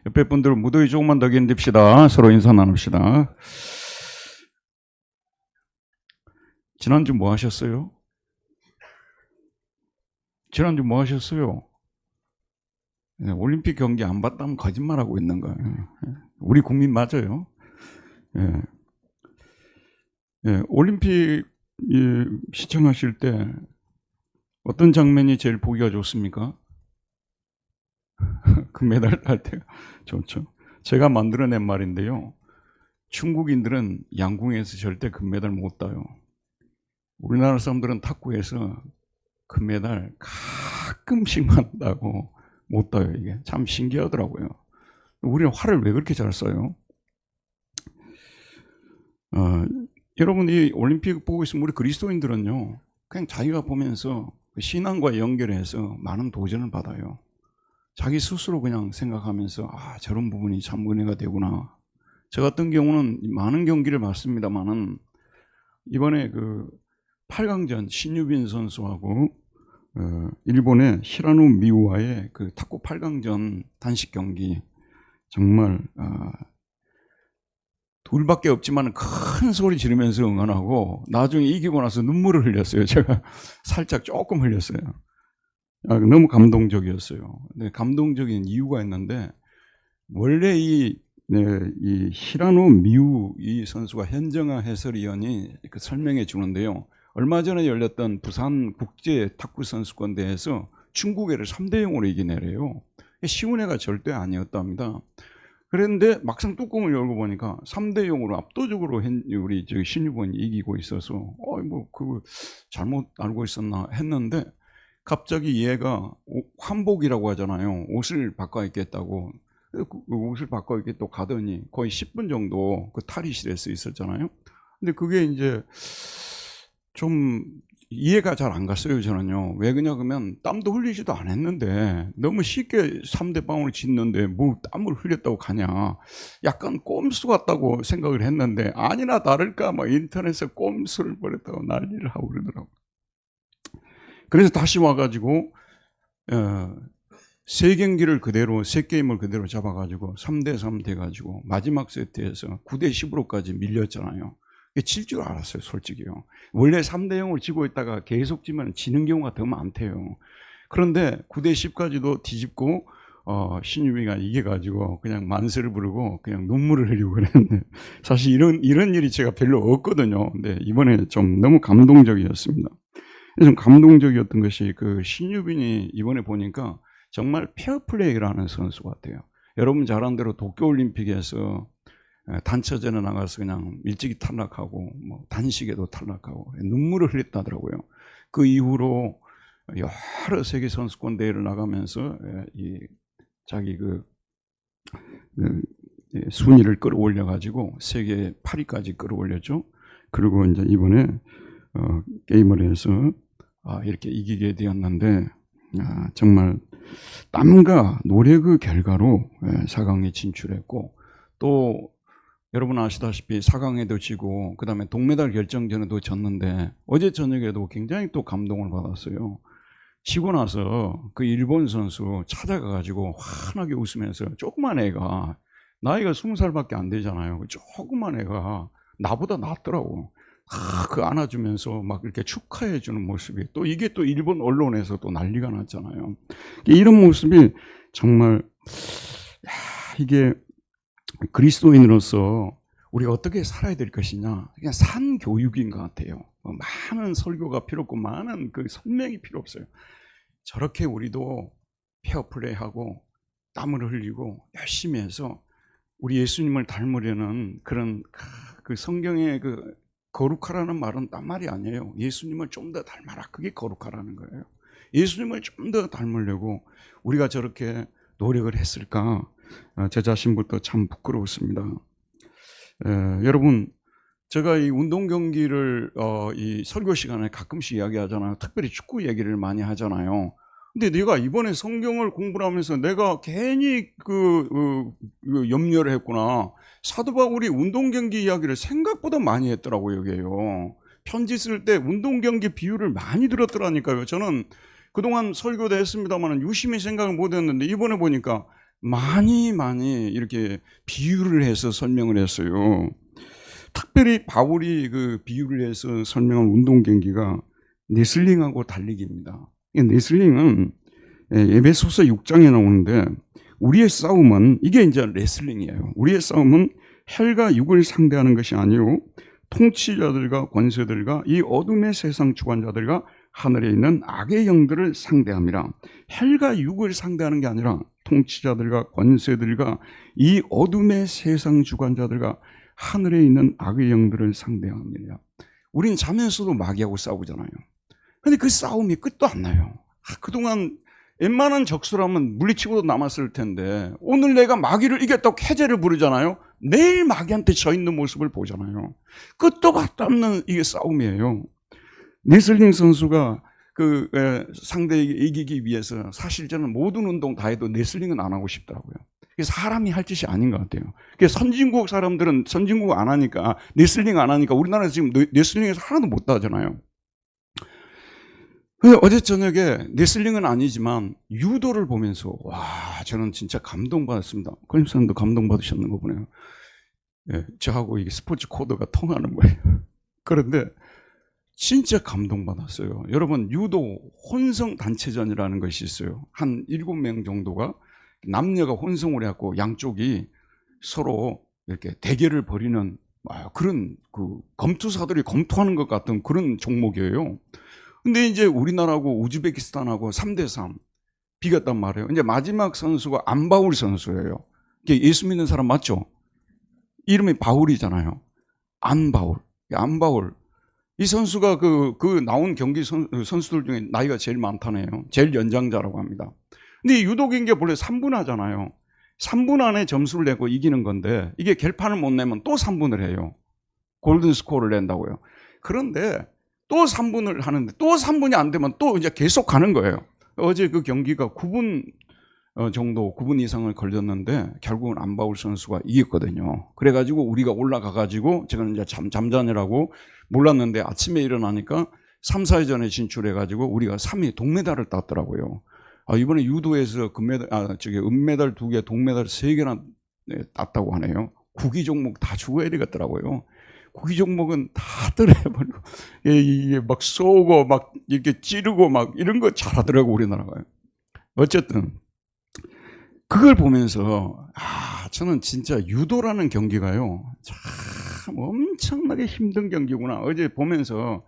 옆에 분들 무더위 조금만 더 견딥시다. 서로 인사 나눕시다. 지난주 뭐 하셨어요? 지난주 뭐 하셨어요? 네, 올림픽 경기 안 봤다면 거짓말하고 있는 거예요. 우리 국민 맞아요. 예. 예, 올림픽 시청하실 때 어떤 장면이 제일 보기가 좋습니까? 금메달 딸 때 좋죠. 제가 만들어낸 말인데요. 중국인들은 양궁에서 절대 금메달 못 따요. 우리나라 사람들은 탁구에서 금메달 가끔씩만 따고 못 따요. 이게 참 신기하더라고요. 우리는 활을 왜 그렇게 잘 쏴요? 여러분이 올림픽 보고 있으면 우리 그리스도인들은요, 그냥 자기가 보면서 신앙과 연결해서 많은 도전을 받아요. 자기 스스로 그냥 생각하면서 저런 부분이 참 은혜가 되구나. 저 같은 경우는 많은 경기를 봤습니다만은 이번에 그 8강전 신유빈 선수하고 일본의 히라노 미우와의 그 탁구 8강전 단식 경기 정말 둘밖에 없지만 큰 소리 지르면서 응원하고 나중에 이기고 나서 눈물을 흘렸어요. 제가 살짝 조금 흘렸어요. 너무 감동적이었어요. 네, 감동적인 이유가 있는데 원래 이 히라노 미우 이 선수가 현정아 해설위원이 그 설명해 주는데요. 얼마 전에 열렸던 부산 국제 탁구 선수권 대회에서 중국애를 3대0으로 이기내래요. 쉬운 애가 절대 아니었답니다. 그런데 막상 뚜껑을 열고 보니까 3대0으로 압도적으로 우리 신유본이 이기고 있어서 뭐 그거 잘못 알고 있었나 했는데 갑자기 얘가 환복이라고 하잖아요. 옷을 바꿔 입겠다고. 그 옷을 바꿔 이렇게 또 가더니 거의 10분 정도 그 탈의실에서 있었잖아요. 근데 그게 이제 좀 이해가 잘 안 갔어요, 저는요. 왜 그러냐 그러면 땀도 흘리지도 않았는데 너무 쉽게 3대 빵으로 짓는데 뭐 땀을 흘렸다고 가냐. 약간 꼼수 같다고 생각을 했는데 아니나 다를까 막 인터넷에 꼼수를 벌였다고 난리를 하고 그러더라고요. 그래서 다시 와가지고 세 경기를 그대로, 세 게임을 그대로 잡아가지고 3대3 돼가지고 마지막 세트에서 9대10으로까지 밀렸잖아요. 질 줄 알았어요, 솔직히요. 원래 3대0을 지고 있다가 계속 지면 지는 경우가 더 많대요. 그런데 9대10까지도 뒤집고 신유미가 이겨가지고 그냥 만세를 부르고 그냥 눈물을 흘리고 그랬는데 사실 이런 일이 제가 별로 없거든요. 근데 이번에 좀 너무 감동적이었습니다. 좀 감동적이었던 것이 그 신유빈이 이번에 보니까 정말 페어플레이를 하는 선수 같아요. 여러분 잘 아는 대로 도쿄올림픽에서 단체전에 나가서 그냥 일찍이 탈락하고 뭐 단식에도 탈락하고 눈물을 흘렸다더라고요. 그 이후로 여러 세계 선수권 대회를 나가면서 자기 순위를 끌어올려 가지고 세계 8위까지 끌어올렸죠. 그리고 이제 이번에 게임을 해서 이렇게 이기게 되었는데 정말 땀과 노력의 결과로 4강에 진출했고 또 여러분 아시다시피 4강에도 지고 그 다음에 동메달 결정전에도 졌는데 어제 저녁에도 굉장히 또 감동을 받았어요. 지고 나서 그 일본 선수 찾아가가지고 환하게 웃으면서 조그만 애가 나이가 20살밖에 안 되잖아요. 조그만 애가 나보다 낫더라고. 그 안아주면서 막 이렇게 축하해주는 모습이 또 이게 또 일본 언론에서 또 난리가 났잖아요. 이런 모습이 정말 이게 그리스도인으로서 우리가 어떻게 살아야 될 것이냐 그냥 산 교육인 것 같아요. 많은 설교가 필요 없고 많은 그 설명이 필요 없어요. 저렇게 우리도 페어플레이하고 땀을 흘리고 열심히 해서 우리 예수님을 닮으려는 그런 그 성경의 그 거룩하라는 말은 딴 말이 아니에요. 예수님을 좀 더 닮아라. 그게 거룩하라는 거예요. 예수님을 좀 더 닮으려고 우리가 저렇게 노력을 했을까? 제 자신부터 참 부끄러웠습니다. 여러분, 제가 이 운동 경기를 이 설교 시간에 가끔씩 이야기하잖아요. 특별히 축구 얘기를 많이 하잖아요. 근데 내가 이번에 성경을 공부를 하면서 내가 괜히 염려를 했구나. 사도 바울이 운동 경기 이야기를 생각보다 많이 했더라고요, 여기에요. 편지 쓸 때 운동 경기 비유를 많이 들었더라니까요. 저는 그동안 설교도 했습니다만 유심히 생각을 못 했는데 이번에 보니까 많이 이렇게 비유를 해서 설명을 했어요. 특별히 바울이 그 비유를 해서 설명한 운동 경기가 레슬링하고 달리기입니다. 이 레슬링은 에베소서 6장에 나오는데 우리의 싸움은 이게 이제 레슬링이에요. 우리의 싸움은 혈과 육을 상대하는 것이 아니요 통치자들과 권세들과 이 어둠의 세상 주관자들과 하늘에 있는 악의 영들을 상대함이라. 혈과 육을 상대하는 게 아니라 통치자들과 권세들과 이 어둠의 세상 주관자들과 하늘에 있는 악의 영들을 상대함이라. 우린 자면서도 마귀하고 싸우잖아요. 근데 그 싸움이 끝도 안 나요. 그동안 웬만한 적수라면 물리치고도 남았을 텐데 오늘 내가 마귀를 이겼다고 해제를 부르잖아요. 내일 마귀한테 져 있는 모습을 보잖아요. 끝도 봤도 없는 이게 싸움이에요. 레슬링 선수가 그 상대에게 이기기 위해서 사실 저는 모든 운동 다 해도 레슬링은 안 하고 싶더라고요. 사람이 할 짓이 아닌 것 같아요. 선진국 사람들은 선진국 안 하니까 레슬링 안 하니까 우리나라에서 지금 레슬링에서 하나도 못 하잖아요. 어제 저녁에 레슬링은 아니지만 유도를 보면서 와 저는 진짜 감동받았습니다. 권님사님도 감동받으셨는 거 보네요. 예, 저하고 이게 스포츠 코드가 통하는 거예요. 그런데 진짜 감동받았어요. 여러분 유도 혼성 단체전이라는 것이 있어요. 한 7명 정도가 남녀가 혼성을 해갖고 양쪽이 서로 이렇게 대결을 벌이는 그런 그 검투사들이 검투하는 것 같은 그런 종목이에요. 근데 이제 우리나라하고 우즈베키스탄하고 3대3 비겼단 말이에요. 이제 마지막 선수가 안바울 선수예요. 예수 믿는 사람 맞죠? 이름이 바울이잖아요. 안바울. 이 선수가 그 나온 경기 선수들 중에 나이가 제일 많다네요. 제일 연장자라고 합니다. 근데 이 유도 경기가 원래 3분 하잖아요. 3분 안에 점수를 내고 이기는 건데 이게 결판을 못 내면 또 3분을 해요. 골든 스코어를 낸다고요. 그런데 또 3분을 하는데 또 3분이 안 되면 또 이제 계속 가는 거예요. 어제 그 경기가 9분 정도 9분 이상을 걸렸는데 결국은 안바울 선수가 이겼거든요. 그래가지고 우리가 올라가가지고 제가 이제 잠자느라고 몰랐는데 아침에 일어나니까 3, 4회전에 진출해가지고 우리가 3위 동메달을 땄더라고요. 이번에 유도에서 은메달 2개, 동메달 3개나 땄다고 하네요. 구기 종목 다 죽어야 되겠더라고요. 구기 종목은 다 떨어버리고 이게 막 쏘고 막 이렇게 찌르고 막 이런 거 잘하더라고 우리나라가. 어쨌든 그걸 보면서 저는 진짜 유도라는 경기가요 참 엄청나게 힘든 경기구나. 어제 보면서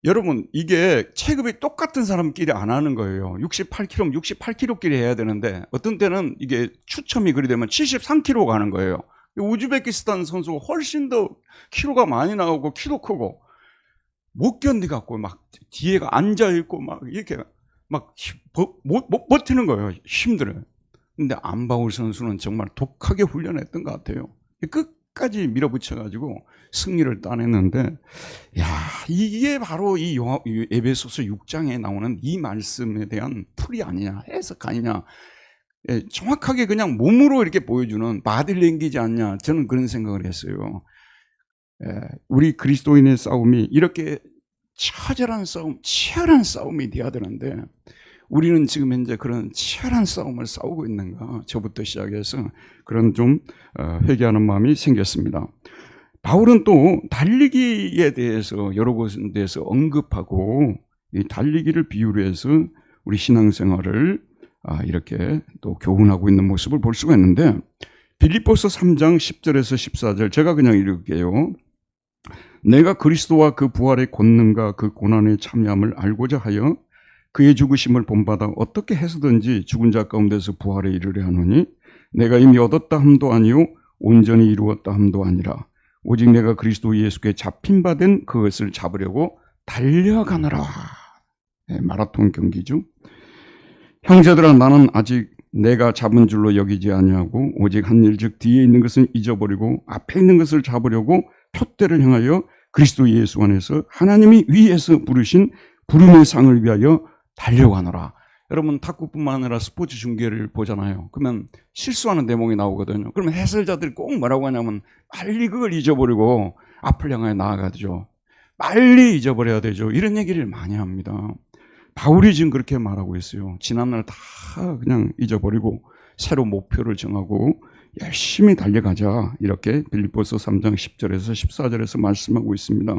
여러분 이게 체급이 똑같은 사람끼리 안 하는 거예요. 68kg면 68kg끼리 해야 되는데 어떤 때는 이게 추첨이 그리 되면 73kg 가는 거예요. 우즈베키스탄 선수가 훨씬 더 키로가 많이 나오고 키도 크고 못 견디갖고 막 뒤에가 앉아있고 막 이렇게 막 못 버티는 거예요. 힘들어요. 근데 안바울 선수는 정말 독하게 훈련했던 것 같아요. 끝까지 밀어붙여가지고 승리를 따냈는데, 이게 바로 이 에베소서 6장에 나오는 이 말씀에 대한 풀이 아니냐, 해석 아니냐. 정확하게 그냥 몸으로 이렇게 보여주는 바디랭귀지 않냐. 저는 그런 생각을 했어요. 우리 그리스도인의 싸움이 이렇게 처절한 싸움, 치열한 싸움이 돼야 되는데 우리는 지금 현재 그런 치열한 싸움을 싸우고 있는가? 저부터 시작해서 그런 좀 회개하는 마음이 생겼습니다. 바울은 또 달리기에 대해서 여러 곳에서 언급하고 이 달리기를 비유로 해서 우리 신앙생활을 이렇게 또 교훈하고 있는 모습을 볼 수가 있는데 빌립보서 3장 10절에서 14절 제가 그냥 읽을게요. 내가 그리스도와 그 부활의 권능과 그 고난의 참여함을 알고자 하여 그의 죽으심을 본받아 어떻게 해서든지 죽은 자 가운데서 부활에 이르려 하노니 내가 이미 얻었다 함도 아니요 온전히 이루었다 함도 아니라 오직 내가 그리스도 예수께 잡힌 바 된 그것을 잡으려고 달려가노라. 마라톤 경기죠. 형제들아 나는 아직 내가 잡은 줄로 여기지 아니하고 오직 한 일 즉 뒤에 있는 것은 잊어버리고 앞에 있는 것을 잡으려고 표대를 향하여 그리스도 예수 안에서 하나님이 위에서 부르신 부름의 상을 위하여 달려가노라. 여러분 탁구뿐만 아니라 스포츠 중계를 보잖아요. 그러면 실수하는 대목이 나오거든요. 그러면 해설자들이 꼭 뭐라고 하냐면 빨리 그걸 잊어버리고 앞을 향하여 나아가죠. 빨리 잊어버려야 되죠. 이런 얘기를 많이 합니다. 바울이 지금 그렇게 말하고 있어요. 지난날 다 그냥 잊어버리고 새로 목표를 정하고 열심히 달려가자. 이렇게 빌립보서 3장 10절에서 14절에서 말씀하고 있습니다.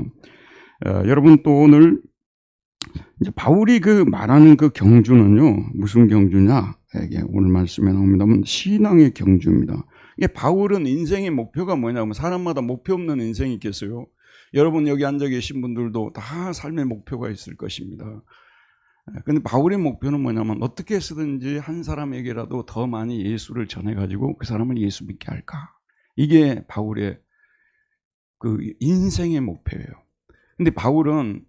여러분 또 오늘 이제 바울이 그 말하는 그 경주는요, 무슨 경주냐? 이게 오늘 말씀에 나옵니다만 신앙의 경주입니다. 이게 바울은 인생의 목표가 뭐냐면 사람마다 목표 없는 인생이 있겠어요. 여러분 여기 앉아 계신 분들도 다 삶의 목표가 있을 것입니다. 근데 바울의 목표는 뭐냐면 어떻게 해서든지 한 사람에게라도 더 많이 예수를 전해가지고 그 사람을 예수 믿게 할까. 이게 바울의 그 인생의 목표예요. 근데 바울은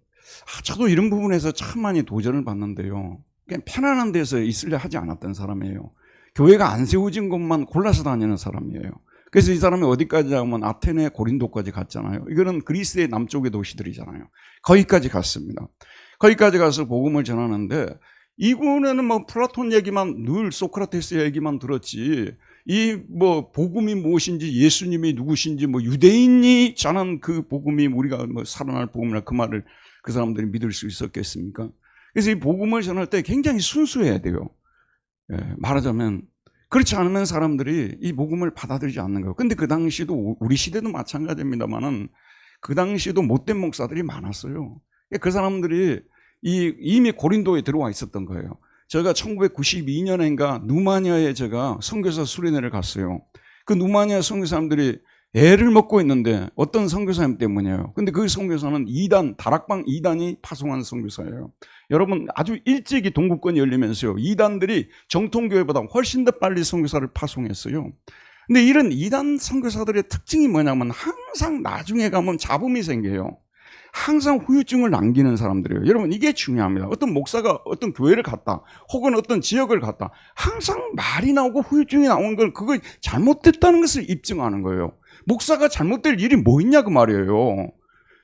저도 이런 부분에서 참 많이 도전을 받는데요. 그냥 편안한 데서 있으려 하지 않았던 사람이에요. 교회가 안 세워진 곳만 골라서 다니는 사람이에요. 그래서 이 사람이 어디까지 하면 아테네, 고린도까지 갔잖아요. 이거는 그리스의 남쪽의 도시들이잖아요. 거기까지 갔습니다. 거기까지 가서 복음을 전하는데 이군에는 뭐 플라톤 얘기만 늘 소크라테스 얘기만 들었지 이 뭐 복음이 무엇인지 예수님이 누구신지 뭐 유대인이 전한 그 복음이 우리가 뭐 살아날 복음이라 그 말을 그 사람들이 믿을 수 있었겠습니까? 그래서 이 복음을 전할 때 굉장히 순수해야 돼요. 말하자면 그렇지 않으면 사람들이 이 복음을 받아들이지 않는 거예요. 근데 그 당시도 우리 시대도 마찬가지입니다만은 그 당시도 못된 목사들이 많았어요. 그 사람들이 이미 고린도에 들어와 있었던 거예요. 제가 1992년인가 누마니아에 제가 선교사 수련회를 갔어요. 그 누마니아 선교사님들이 애를 먹고 있는데 어떤 선교사님 때문이에요. 근데 그 선교사는 다락방 2단이 파송한 선교사예요. 여러분 아주 일찍이 동구권이 열리면서요. 2단들이 정통교회보다 훨씬 더 빨리 선교사를 파송했어요. 근데 이런 2단 선교사들의 특징이 뭐냐면 항상 나중에 가면 잡음이 생겨요. 항상 후유증을 남기는 사람들이에요. 여러분 이게 중요합니다. 어떤 목사가 어떤 교회를 갔다 혹은 어떤 지역을 갔다 항상 말이 나오고 후유증이 나오는 걸 그거 잘못됐다는 것을 입증하는 거예요. 목사가 잘못될 일이 뭐 있냐 그 말이에요.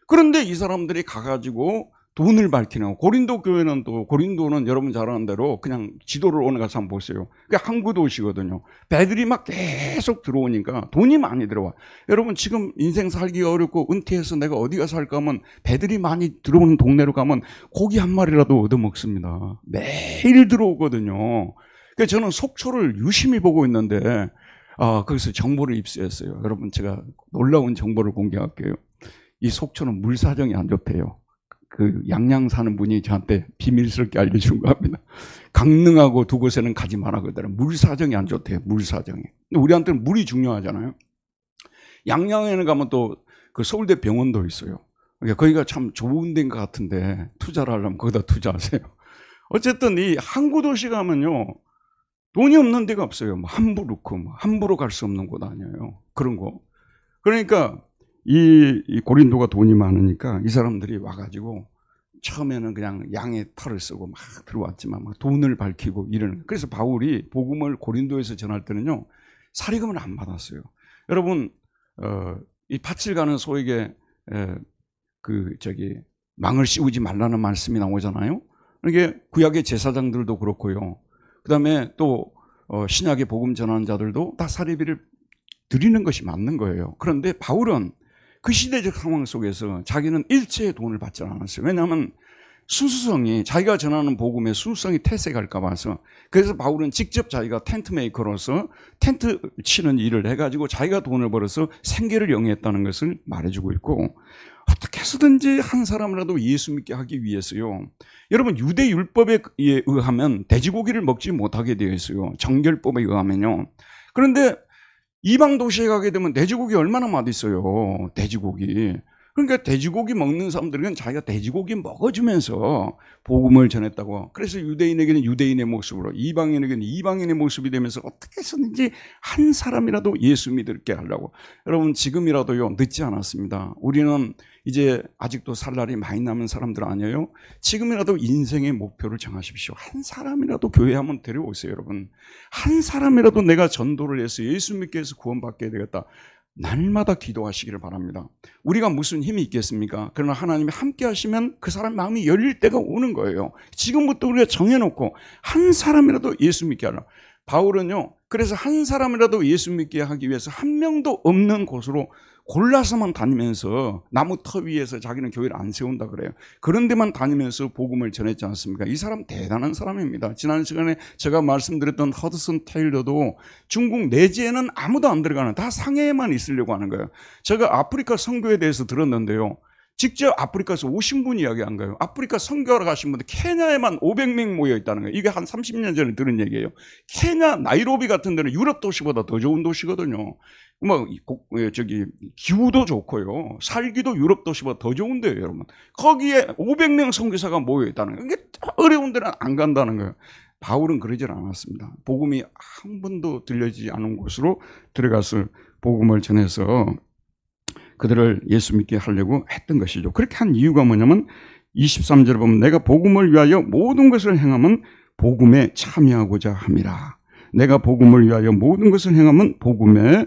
그런데 이 사람들이 가가지고 돈을 밝히는 거. 고린도 교회는 또 고린도는 여러분 잘 아는 대로 그냥 지도를 오늘 가서 한번 보세요. 그게 항구 도시거든요. 배들이 막 계속 들어오니까 돈이 많이 들어와. 여러분 지금 인생 살기 어렵고 은퇴해서 내가 어디가 살까 하면 배들이 많이 들어오는 동네로 가면 고기 한 마리라도 얻어먹습니다. 매일 들어오거든요. 그래서 저는 속초를 유심히 보고 있는데 거기서 정보를 입수했어요. 여러분 제가 놀라운 정보를 공개할게요. 이 속초는 물 사정이 안 좋대요. 그 양양 사는 분이 저한테 비밀스럽게 알려준 겁니다. 강릉하고 두 곳에는 가지 마라 그러더라고요. 물 사정이 안 좋대요. 물 사정이. 근데 우리한테는 물이 중요하잖아요. 양양에는 가면 또 그 서울대 병원도 있어요. 그러니까 거기가 참 좋은 데인 것 같은데 투자를 하려면 거기다 투자하세요. 어쨌든 이 항구 도시 가면요. 돈이 없는 데가 없어요. 뭐 함부르크, 함부로 갈 수 없는 곳 아니에요. 그런 거. 그러니까 이 고린도가 돈이 많으니까 이 사람들이 와가지고 처음에는 그냥 양의 털을 쓰고 막 들어왔지만 막 돈을 밝히고 이러는. 그래서 바울이 복음을 고린도에서 전할 때는요 사리금을 안 받았어요. 여러분 이 밭을 가는 소에게 망을 씌우지 말라는 말씀이 나오잖아요. 이게 구약의 제사장들도 그렇고요. 그 다음에 또 신약의 복음 전하는 자들도 다 사리비를 드리는 것이 맞는 거예요. 그런데 바울은 그 시대적 상황 속에서 자기는 일체의 돈을 받지 않았어요. 왜냐하면 순수성이 자기가 전하는 복음의 순수성이 퇴색할까 봐서. 그래서 바울은 직접 자기가 텐트 메이커로서 텐트 치는 일을 해가지고 자기가 돈을 벌어서 생계를 영위했다는 것을 말해주고 있고 어떻게 해서든지 한 사람이라도 예수 믿게 하기 위해서요. 여러분 유대 율법에 의하면 돼지고기를 먹지 못하게 되어 있어요. 정결법에 의하면요. 그런데 이방 도시에 가게 되면 돼지고기 얼마나 맛있어요. 돼지고기. 그러니까 돼지고기 먹는 사람들은 자기가 돼지고기 먹어주면서 복음을 전했다고. 그래서 유대인에게는 유대인의 모습으로, 이방인에게는 이방인의 모습이 되면서 어떻게 해서든지 한 사람이라도 예수 믿게 하려고. 여러분 지금이라도요 늦지 않았습니다. 우리는 이제 아직도 살 날이 많이 남은 사람들 아니에요. 지금이라도 인생의 목표를 정하십시오. 한 사람이라도 교회 한번 데려오세요. 여러분 한 사람이라도 내가 전도를 해서 예수 믿게 해서 구원받게 되겠다. 날마다 기도하시기를 바랍니다. 우리가 무슨 힘이 있겠습니까? 그러나 하나님이 함께 하시면 그 사람 마음이 열릴 때가 오는 거예요. 지금부터 우리가 정해놓고 한 사람이라도 예수 믿게 하라. 바울은요, 그래서 한 사람이라도 예수 믿게 하기 위해서 한 명도 없는 곳으로 골라서만 다니면서 나무 터 위에서 자기는 교회를 안 세운다 그래요. 그런 데만 다니면서 복음을 전했지 않습니까? 이 사람 대단한 사람입니다. 지난 시간에 제가 말씀드렸던 허드슨 테일러도 중국 내지에는 아무도 안 들어가는, 다 상해에만 있으려고 하는 거예요. 제가 아프리카 선교에 대해서 들었는데요, 직접 아프리카에서 오신 분이 이야기한 거예요. 아프리카 선교하러 가신 분들 케냐에만 500명 모여 있다는 거예요. 이게 한 30년 전에 들은 얘기예요. 케냐, 나이로비 같은 데는 유럽 도시보다 더 좋은 도시거든요. 기후도 좋고요. 살기도 유럽 도시보다 더 좋은데요, 여러분. 거기에 500명 선교사가 모여 있다는 거예요. 이게 어려운 데는 안 간다는 거예요. 바울은 그러질 않았습니다. 복음이 한 번도 들려지지 않은 곳으로 들어가서 복음을 전해서 그들을 예수 믿게 하려고 했던 것이죠. 그렇게 한 이유가 뭐냐면 23절에 보면 내가 복음을 위하여 모든 것을 행하면 복음에 참여하고자 함이라. 내가 복음을 위하여 모든 것을 행하면 복음에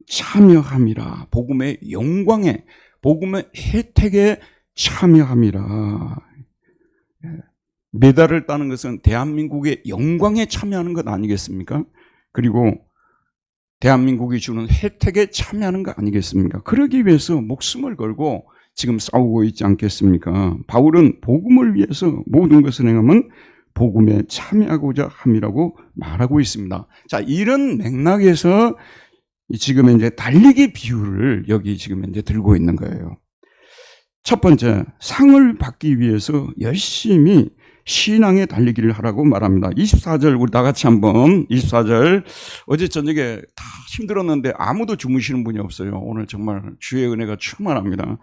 참여함이라. 복음의 영광에, 복음의 혜택에 참여함이라. 메달을 따는 것은 대한민국의 영광에 참여하는 것 아니겠습니까? 그리고 대한민국이 주는 혜택에 참여하는 거 아니겠습니까? 그러기 위해서 목숨을 걸고 지금 싸우고 있지 않겠습니까? 바울은 복음을 위해서 모든 것을 행하면 복음에 참여하고자 함이라고 말하고 있습니다. 자, 이런 맥락에서 지금 이제 달리기 비유를 여기 지금 이제 들고 있는 거예요. 첫 번째, 상을 받기 위해서 열심히 신앙의 달리기를 하라고 말합니다. 24절 우리 다 같이 한번 24절. 어제 저녁에 다 힘들었는데 아무도 주무시는 분이 없어요. 오늘 정말 주의 은혜가 충만합니다.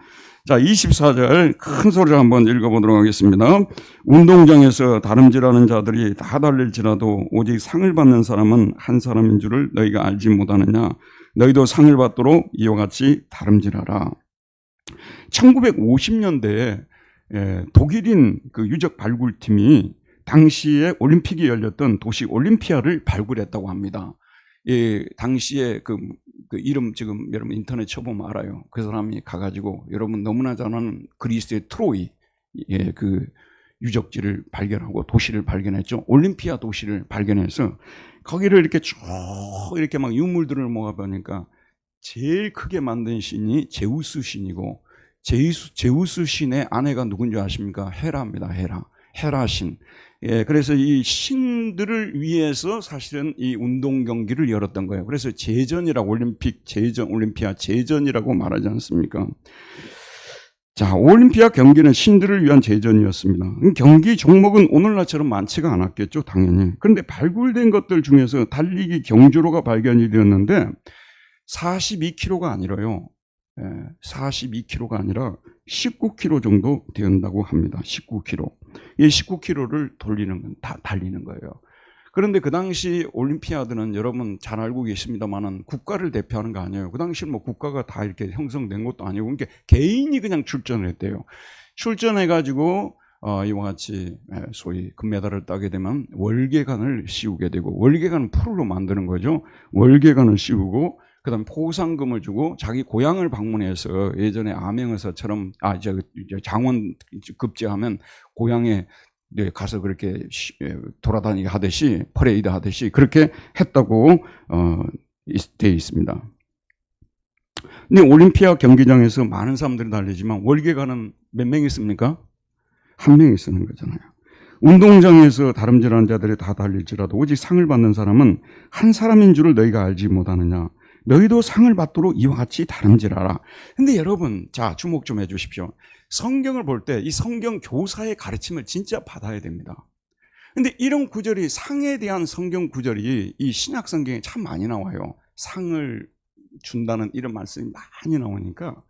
자, 24절 큰 소리로 한번 읽어보도록 하겠습니다. 운동장에서 다름질하는 자들이 다 달릴지라도 오직 상을 받는 사람은 한 사람인 줄을 너희가 알지 못하느냐. 너희도 상을 받도록 이와 같이 다름질하라. 1950년대에 독일인 그 유적 발굴팀이 당시에 올림픽이 열렸던 도시 올림피아를 발굴했다고 합니다. 당시에 그 이름 지금 여러분 인터넷 쳐보면 알아요. 그 사람이 가가지고 여러분 너무나 잘 아는 그리스의 트로이 그 유적지를 발견하고 도시를 발견했죠. 올림피아 도시를 발견해서 거기를 이렇게 쭉 이렇게 막 유물들을 모아보니까 제일 크게 만든 신이 제우스 신이고 제우스 신의 아내가 누군지 아십니까? 헤라입니다. 헤라 신. 그래서 이 신들을 위해서 사실은 이 운동 경기를 열었던 거예요. 그래서 제전이라고 올림피아 제전이라고 말하지 않습니까? 자, 올림피아 경기는 신들을 위한 제전이었습니다. 경기 종목은 오늘날처럼 많지가 않았겠죠, 당연히. 그런데 발굴된 것들 중에서 달리기 경주로가 발견이 되었는데 42km가 아니라요. 42km가 아니라 19km 정도 된다고 합니다. 19km. 이 19km를 달리는 거예요. 그런데 그 당시 올림피아드는 여러분 잘 알고 계십니다만은 국가를 대표하는 거 아니에요. 그 당시는 뭐 국가가 다 이렇게 형성된 것도 아니고, 그러니까 개인이 그냥 출전을 했대요. 출전해가지고 이와 같이 소위 금메달을 따게 되면 월계관을 씌우게 되고, 월계관은 풀로 만드는 거죠. 월계관을 씌우고 그 다음에 포상금을 주고 자기 고향을 방문해서 예전에 암행어사처럼 장원 급제하면 고향에 가서 그렇게 돌아다니게 하듯이 퍼레이드 하듯이 그렇게 했다고 되어 있습니다. 근데 올림피아 경기장에서 많은 사람들이 달리지만 월계관은 몇 명 있습니까? 한 명이 쓰는 거잖아요. 운동장에서 다름질하는 자들이 다 달릴지라도 오직 상을 받는 사람은 한 사람인 줄을 너희가 알지 못하느냐. 너희도 상을 받도록 이와 같이 다름질하라. 근데 여러분, 자, 주목 좀 해주십시오. 성경을 볼 때 이 성경 교사의 가르침을 진짜 받아야 됩니다. 근데 이런 구절이, 상에 대한 성경 구절이 이 신약 성경에 참 많이 나와요. 상을 준다는 이런 말씀이 많이 나오니까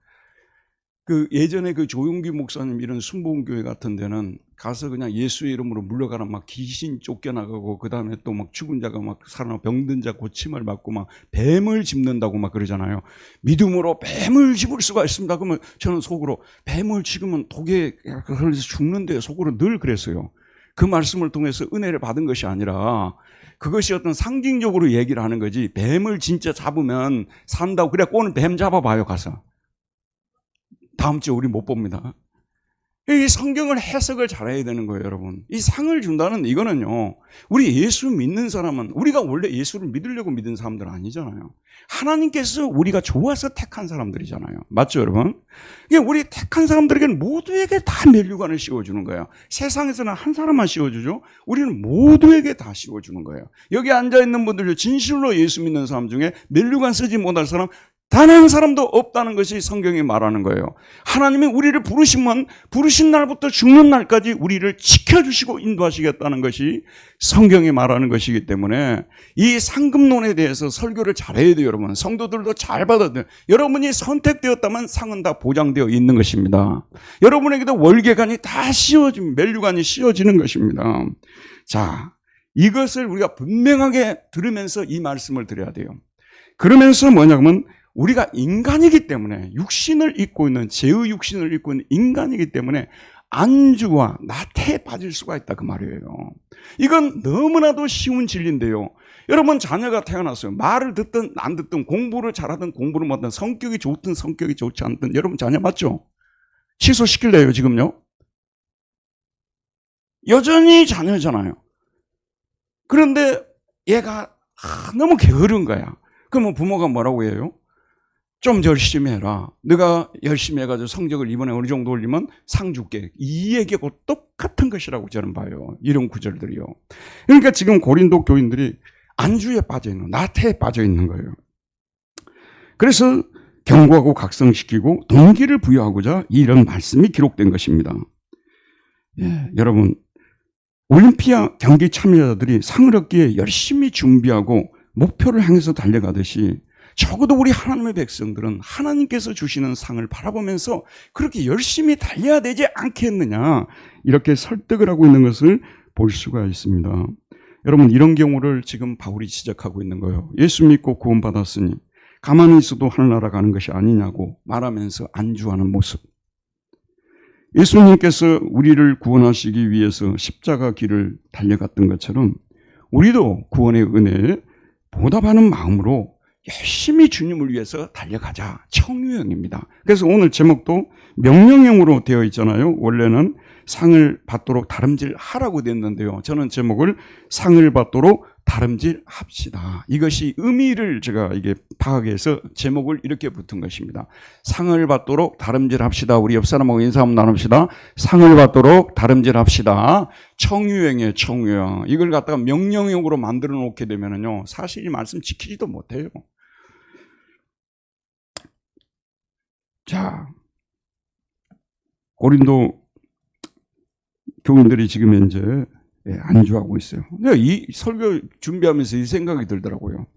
그 예전에 그 조용기 목사님 이런 순복음교회 같은 데는 가서 그냥 예수의 이름으로 물러가라 막 귀신 쫓겨나가고 그 다음에 또 막 죽은 자가 막 살아나 병든 자 고침을 받고 막 뱀을 짚는다고 막 그러잖아요. 믿음으로 뱀을 짚을 수가 있습니다. 그러면 저는 속으로 뱀을 짚으면 독에 걸려서 죽는데 속으로 늘 그랬어요. 그 말씀을 통해서 은혜를 받은 것이 아니라 그것이 어떤 상징적으로 얘기를 하는 거지, 뱀을 진짜 잡으면 산다고. 그래, 오늘 뱀 잡아봐요 가서. 다음 주에 우리 못 봅니다. 이 성경을 해석을 잘해야 되는 거예요, 여러분. 이 상을 준다는 이거는요, 우리 예수 믿는 사람은 우리가 원래 예수를 믿으려고 믿은 사람들 아니잖아요. 하나님께서 우리가 좋아서 택한 사람들이잖아요. 맞죠, 여러분? 이게 우리 택한 사람들에게는 모두에게 다 면류관을 씌워주는 거예요. 세상에서는 한 사람만 씌워주죠. 우리는 모두에게 다 씌워주는 거예요. 여기 앉아있는 분들 진실로 예수 믿는 사람 중에 면류관 쓰지 못할 사람 단 한 사람도 없다는 것이 성경이 말하는 거예요. 하나님이 우리를 부르시면 부르신 날부터 죽는 날까지 우리를 지켜주시고 인도하시겠다는 것이 성경이 말하는 것이기 때문에 이 상급론에 대해서 설교를 잘해야 돼요, 여러분. 성도들도 잘 받아야 돼요. 여러분이 선택되었다면 상은 다 보장되어 있는 것입니다. 여러분에게도 월계관이 다 씌워지면 면류관이 씌워지는 것입니다. 자, 이것을 우리가 분명하게 들으면서 이 말씀을 드려야 돼요. 그러면서 뭐냐면 우리가 인간이기 때문에 육신을 입고 있는 죄의 육신을 입고 있는 인간이기 때문에 안주와 나태에 빠질 수가 있다 그 말이에요. 이건 너무나도 쉬운 진리인데요. 여러분 자녀가 태어났어요. 말을 듣든 안 듣든 공부를 잘하든 공부를 못하든 성격이 좋든 성격이 좋지 않든 여러분 자녀 맞죠? 취소시킬래요 지금요? 여전히 자녀잖아요. 그런데 얘가 너무 게으른 거야. 그러면 부모가 뭐라고 해요? 좀 열심히 해라. 네가 열심히 해가지고 성적을 이번에 어느 정도 올리면 상 줄게. 이 얘기하고 똑같은 것이라고 저는 봐요. 이런 구절들이요. 그러니까 지금 고린도 교인들이 안주에 빠져있는, 나태에 빠져있는 거예요. 그래서 경고하고 각성시키고 동기를 부여하고자 이런 말씀이 기록된 것입니다. 예, 여러분 올림피아 경기 참여자들이 상을 얻기에 열심히 준비하고 목표를 향해서 달려가듯이 적어도 우리 하나님의 백성들은 하나님께서 주시는 상을 바라보면서 그렇게 열심히 달려야 되지 않겠느냐 이렇게 설득을 하고 있는 것을 볼 수가 있습니다. 여러분 이런 경우를 지금 바울이 지적하고 있는 거예요. 예수 믿고 구원받았으니 가만히 있어도 하늘나라 가는 것이 아니냐고 말하면서 안주하는 모습. 예수님께서 우리를 구원하시기 위해서 십자가 길을 달려갔던 것처럼 우리도 구원의 은혜에 보답하는 마음으로 열심히 주님을 위해서 달려가자. 청유형입니다. 그래서 오늘 제목도 명령형으로 되어 있잖아요. 원래는 상을 받도록 다름질하라고 됐는데요. 저는 제목을 상을 받도록 다름질합시다. 이것이 의미를 제가 이게 파악해서 제목을 이렇게 붙은 것입니다. 상을 받도록 다름질합시다. 우리 옆 사람하고 인사 한번 나눕시다. 상을 받도록 다름질합시다. 청유형이에요. 청유형. 이걸 갖다가 명령형으로 만들어 놓게 되면은요, 사실 이 말씀 지키지도 못해요. 자, 고린도 교인들이 지금 현재 안주하고 있어요. 내가 이 설교 준비하면서 이 생각이 들더라고요.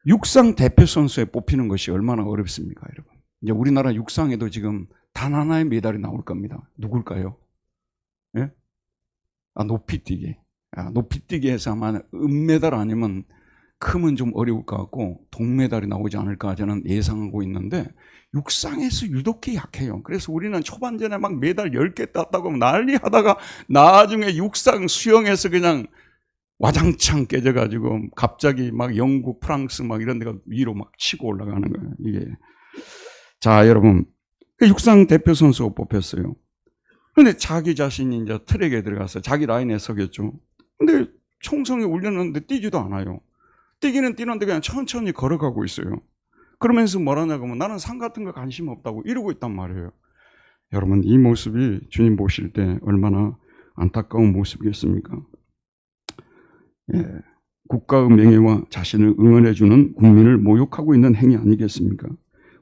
육상 대표 선수에 뽑히는 것이 얼마나 어렵습니까, 여러분? 이제 우리나라 육상에도 지금 단 하나의 메달이 나올 겁니다. 누굴까요? 예? 높이뛰기. 높이뛰기에서 아마 은메달 아니면 크면 좀 어려울 것 같고 동메달이 나오지 않을까 저는 예상하고 있는데 육상에서 유독히 약해요. 그래서 우리는 초반전에 막 메달 10개 땄다고 난리 하다가 나중에 육상 수영에서 그냥 와장창 깨져가지고 갑자기 막 영국, 프랑스 막 이런 데가 위로 막 치고 올라가는 거예요. 이게. 자, 여러분. 육상 대표 선수가 뽑혔어요. 근데 자기 자신이 이제 트랙에 들어가서 자기 라인에 서겠죠. 근데 총성이 울렸는데 뛰지도 않아요. 뛰기는 뛰는데 그냥 천천히 걸어가고 있어요. 그러면서 뭐라냐고 하면 나는 상 같은 거 관심 없다고 이러고 있단 말이에요. 여러분 이 모습이 주님 보실 때 얼마나 안타까운 모습이겠습니까? 예, 국가의 명예와 자신을 응원해주는 국민을 모욕하고 있는 행위 아니겠습니까?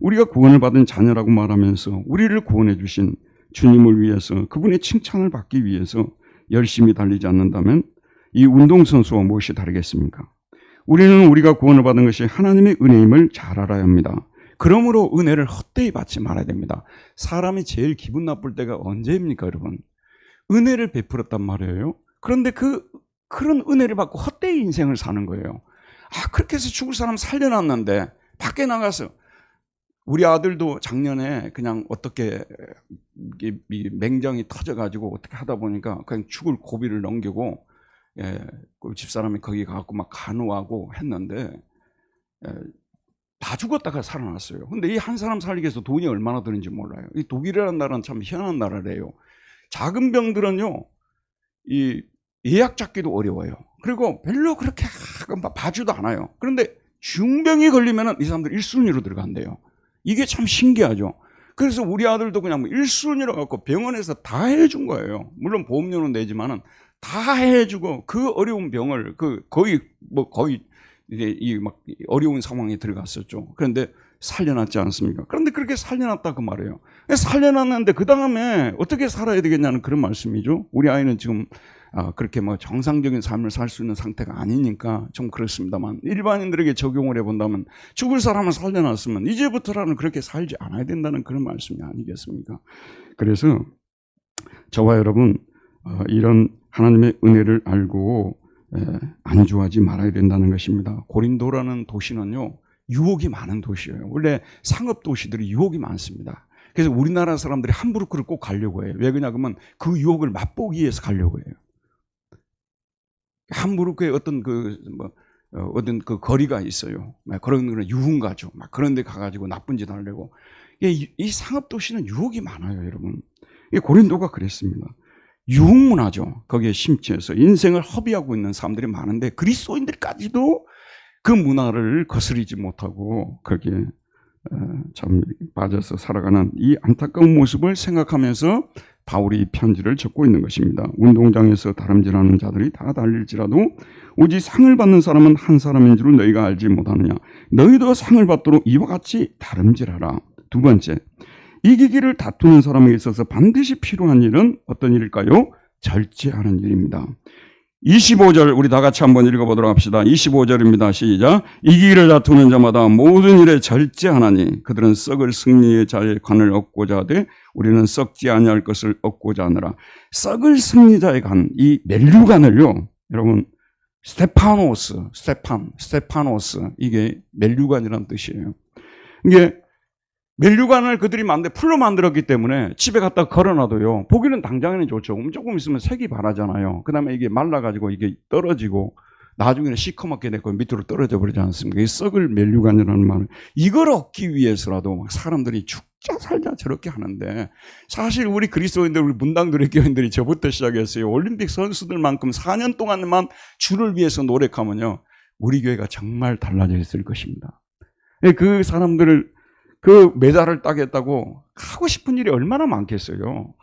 우리가 구원을 받은 자녀라고 말하면서 우리를 구원해 주신 주님을 위해서 그분의 칭찬을 받기 위해서 열심히 달리지 않는다면 이 운동선수와 무엇이 다르겠습니까? 우리는 우리가 구원을 받은 것이 하나님의 은혜임을 잘 알아야 합니다. 그러므로 은혜를 헛되이 받지 말아야 됩니다. 사람이 제일 기분 나쁠 때가 언제입니까, 여러분? 은혜를 베풀었단 말이에요. 그런데 그런 은혜를 받고 헛되이 인생을 사는 거예요. 그렇게 해서 죽을 사람 살려놨는데 밖에 나가서 우리 아들도 작년에 그냥 어떻게 맹장이 터져가지고 어떻게 하다 보니까 그냥 죽을 고비를 넘기고 그 집사람이 거기 가갖고 막 간호하고 했는데 다 죽었다가 살아났어요. 근데 이 한 사람 살리기 위해서 돈이 얼마나 드는지 몰라요. 이 독일이라는 나라는 참 희한한 나라래요. 작은 병들은요, 이 예약 잡기도 어려워요. 그리고 별로 그렇게 봐주도 않아요. 그런데 중병이 걸리면 이 사람들 1순위로 들어간대요. 이게 참 신기하죠. 그래서 우리 아들도 그냥 1순위로 갖고 병원에서 다 해준 거예요. 물론 보험료는 내지만은 다 해주고 그 어려운 병을 거의 이게 막 어려운 상황에 들어갔었죠. 그런데 살려놨지 않습니까? 그런데 그렇게 살려놨다 그 말이에요. 살려놨는데 그 다음에 어떻게 살아야 되겠냐는 그런 말씀이죠. 우리 아이는 지금 그렇게 뭐 정상적인 삶을 살 수 있는 상태가 아니니까 좀 그렇습니다만, 일반인들에게 적용을 해본다면 죽을 사람을 살려놨으면 이제부터라는 그렇게 살지 않아야 된다는 그런 말씀이 아니겠습니까? 그래서 저와 여러분 이런 하나님의 은혜를 알고 안주하지 말아야 된다는 것입니다. 고린도라는 도시는요, 유혹이 많은 도시예요. 원래 상업 도시들이 유혹이 많습니다. 그래서 우리나라 사람들이 함부르크를 꼭 가려고 해요. 왜 그러냐면 그 유혹을 맛보기 위해서 가려고 해요. 함부르크에 어떤 어떤 그 거리가 있어요. 그런 유흥가죠. 막 그런 데 가가지고 나쁜 짓 하려고. 이 상업 도시는 유혹이 많아요, 여러분. 고린도가 그랬습니다. 유흥 문화죠. 거기에 심취해서 인생을 허비하고 있는 사람들이 많은데 그리스도인들까지도 그 문화를 거스르지 못하고 거기에 참 빠져서 살아가는 이 안타까운 모습을 생각하면서 바울이 이 편지를 적고 있는 것입니다. 운동장에서 다름질하는 자들이 다 달릴지라도 오직 상을 받는 사람은 한 사람인 줄 너희가 알지 못하느냐. 너희도 상을 받도록 이와 같이 다름질하라. 두 번째, 이기기를 다투는 사람에게 있어서 반드시 필요한 일은 어떤 일일까요? 절제하는 일입니다. 25절 우리 다 같이 한번 읽어보도록 합시다. 25절입니다. 시작. 이기기를 다투는 자마다 모든 일에 절제하나니 그들은 썩을 승리의 자의 관을 얻고자 하되 우리는 썩지 아니할 것을 얻고자 하느라. 썩을 승리자의 관, 이 멜류관을요, 여러분, 스테파노스, 이게 멜류관이라는 뜻이에요. 이게 멜류관을 그들이 풀로 만들었기 때문에 집에 갖다 걸어놔도요, 보기는 당장에는 좋죠. 조금 있으면 색이 바라잖아요. 그 다음에 이게 말라가지고 이게 떨어지고 나중에는 시커멓게 되고 밑으로 떨어져 버리지 않습니까? 이 썩을 멜류관이라는 말은 이걸 얻기 위해서라도 사람들이 죽자 살자 저렇게 하는데, 사실 우리 그리스도인들, 우리 문당들의 교인들이 저부터 시작했어요. 올림픽 선수들만큼 4년 동안만 주를 위해서 노력하면요, 우리 교회가 정말 달라져 있을 것입니다. 그 사람들을 그 메달을 따겠다고 하고 싶은 일이 얼마나 많겠어요.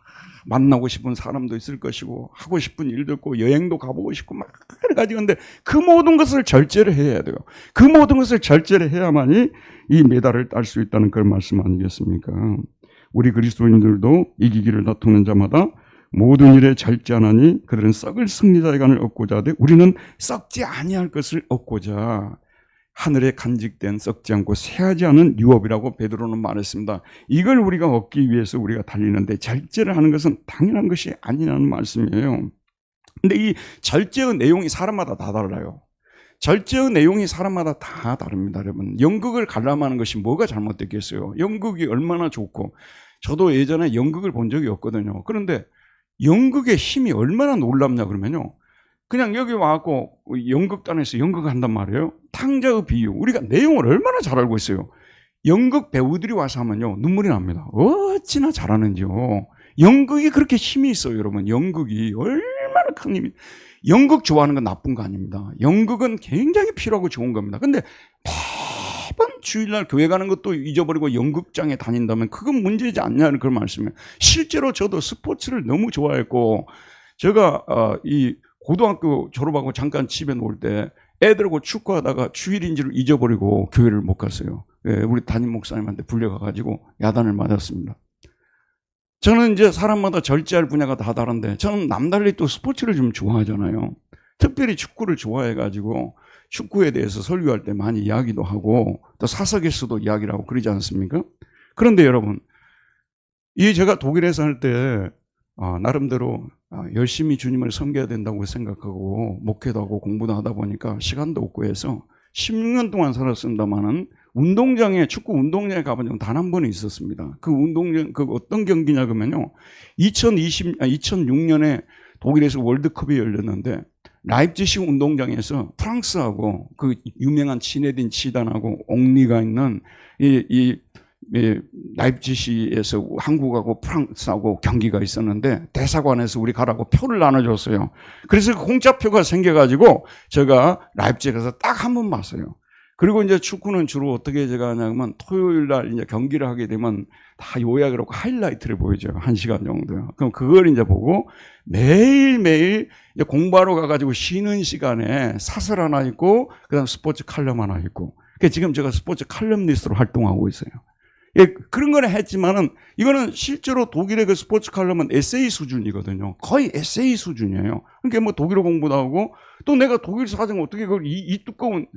만나고 싶은 사람도 있을 것이고 하고 싶은 일도 있고 여행도 가보고 싶고 막 그래가지고, 근데 그 모든 것을 절제를 해야 돼요. 그 모든 것을 절제를 해야만이 이 메달을 딸 수 있다는 그런 말씀 아니겠습니까? 우리 그리스도인들도 이기기를 다투는 자마다 모든 일에 절제하나니 그들은 썩을 승리자의 관을 얻고자 하되 우리는 썩지 아니할 것을 얻고자 하늘에 간직된 썩지 않고 새하지 않은 유업이라고 베드로는 말했습니다. 이걸 우리가 얻기 위해서 우리가 달리는데 절제를 하는 것은 당연한 것이 아니라는 말씀이에요. 근데 이 절제의 내용이 사람마다 다 달라요. 절제의 내용이 사람마다 다 다릅니다, 여러분. 연극을 관람하는 것이 뭐가 잘못됐겠어요? 연극이 얼마나 좋고, 저도 예전에 연극을 본 적이 없거든요. 그런데 연극의 힘이 얼마나 놀랍냐 그러면요, 그냥 여기 와갖고 연극단에서 연극을 한단 말이에요. 탕자의 비유, 우리가 내용을 얼마나 잘 알고 있어요. 연극 배우들이 와서 하면요, 눈물이 납니다. 어찌나 잘하는지요. 연극이 그렇게 힘이 있어요, 여러분. 연극이 얼마나 큰 힘이. 연극 좋아하는 건 나쁜 거 아닙니다. 연극은 굉장히 필요하고 좋은 겁니다. 근데 매번 주일날 교회 가는 것도 잊어버리고 연극장에 다닌다면 그건 문제지 않냐는 그런 말씀이에요. 실제로 저도 스포츠를 너무 좋아했고, 제가 이 고등학교 졸업하고 잠깐 집에 놀 때 애들하고 축구하다가 주일인 줄 잊어버리고 교회를 못 갔어요. 우리 담임 목사님한테 불려가가지고 야단을 맞았습니다. 저는 이제 사람마다 절제할 분야가 다 다른데, 저는 남달리 또 스포츠를 좀 좋아하잖아요. 특별히 축구를 좋아해가지고 축구에 대해서 설교할 때 많이 이야기도 하고 또 사석에서도 이야기를 하고 그러지 않습니까? 그런데 여러분, 이 제가 독일에서 할 때 나름대로 열심히 주님을 섬겨야 된다고 생각하고 목회도 하고 공부도 하다 보니까 시간도 없고 해서 16년 동안 살았습니다만은 운동장에, 축구 운동장에 가본 적은 단 한 번이 있었습니다. 그 운동장, 그 어떤 경기냐 그러면요, 2006년에 독일에서 월드컵이 열렸는데 라입지시 운동장에서 프랑스하고 그 유명한 지네딘 지단하고 옹리가 있는 이 라입지시에서 한국하고 프랑스하고 경기가 있었는데 대사관에서 우리 가라고 표를 나눠줬어요. 그래서 공짜표가 생겨가지고 제가 라입지시에서 딱 한 번 봤어요. 그리고 이제 축구는 주로 어떻게 제가 하냐면 토요일 날 이제 경기를 하게 되면 다 요약을 하고 하이라이트를 보여줘요. 1시간 정도요. 그럼 그걸 이제 보고 매일매일 이제 공부하러 가가지고 쉬는 시간에 사설 하나 있고 그다음 스포츠 칼럼 하나 있고. 그러니까 지금 제가 스포츠 칼럼니스트로 활동하고 있어요. 예, 그런 거는 했지만은 이거는 실제로 독일의 그 스포츠 칼럼은 에세이 수준이거든요. 거의 에세이 수준이에요. 그러니까 뭐 독일어 공부도 하고 또 내가 독일 사정 어떻게 그걸 이 두꺼운